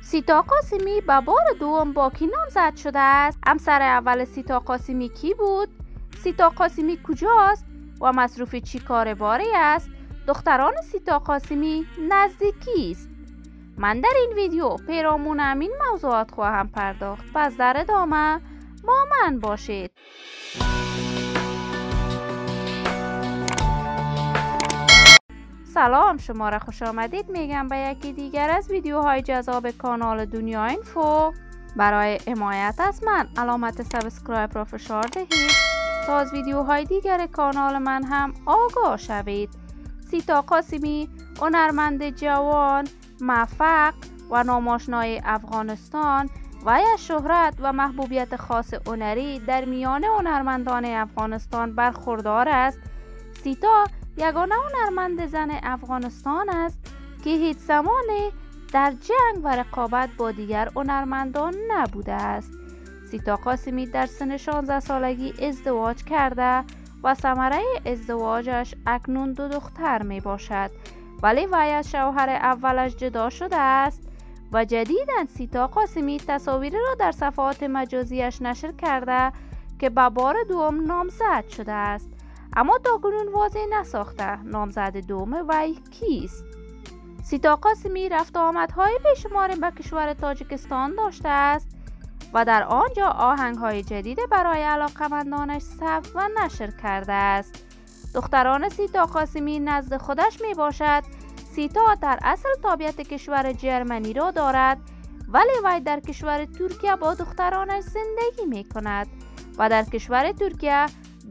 سیتا قاسمی به بار دوم با کی نامزد شده است؟ همسر اول سیتا قاسمی کی بود؟ سیتا قاسمی کجاست و مصروف چی کار باری است؟ دختران سیتا قاسمی نزدیکی است. من در این ویدیو پیرامون همین موضوعات خواهم پرداخت. پس در ادامه با من باشید. سلام، شما را خوش آمدید میگم به یکی دیگر از ویدیوهای جذاب کانال دنیا اینفو. برای حمایت از من علامت سابسکرایب را فشار دهید تا از ویدیوهای دیگر کانال من هم آگاه شوید. سیتا قاسمی هنرمند جوان، موفق و ناماشنای افغانستان و از شهرت و محبوبیت خاص هنری در میان هنرمندان افغانستان برخوردار است. سیتا یگانه هنرمند زن افغانستان است که هیچ زمانی در جنگ و رقابت با دیگر هنرمندان نبوده است. سیتا قاسمی در سن 16 سالگی ازدواج کرده و ثمره ازدواجش اکنون 2 دختر می باشد، ولی وی از شوهر اولش جدا شده است و جدیداً سیتا قاسمی تصاویری را در صفحات مجازیش نشر کرده که به بار دوم نامزد شده است، اما تاکنون واضح نساخته نامزد دوم وی کیست. سیتا قاسمی رفت آمدهای بیشماری به کشور تاجیکستان داشته است و در آنجا آهنگهای جدید برای علاقمندانش ثبت و نشر کرده است. دختران سیتا قاسمی نزد خودش می باشد. سیتا در اصل تابعیت کشور جرمنی را دارد، ولی وی در کشور ترکیه با دخترانش زندگی می کند و در کشور ترکیه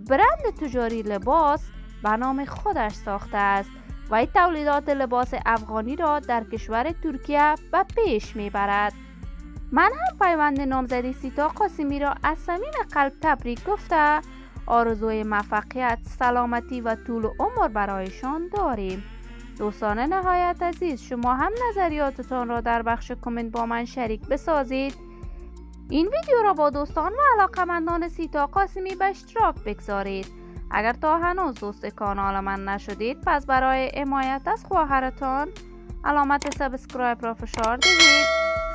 برند تجاری لباس به نام خودش ساخته است و این تولیدات لباس افغانی را در کشور ترکیه به پیش می برد. من هم پیوند نامزدی سیتا قاسمی را از صمیم قلب تبریک گفته آرزوی موفقیت، سلامتی و طول عمر برایشان داریم. دوستان نهایت عزیز، شما هم نظریاتتان را در بخش کامنت با من شریک بسازید. این ویدیو را با دوستان و علاقمندان سیتا قاسمی به اشتراک بگذارید. اگر تا هنوز دوست کانال من نشدید، پس برای حمایت از خواهرتان علامت سابسکرایب را فشار دهید.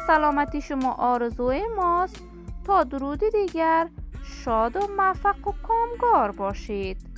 سلامتی شما آرزوی ماست. تا درودی دیگر، شاد و موفق و کامگار باشید.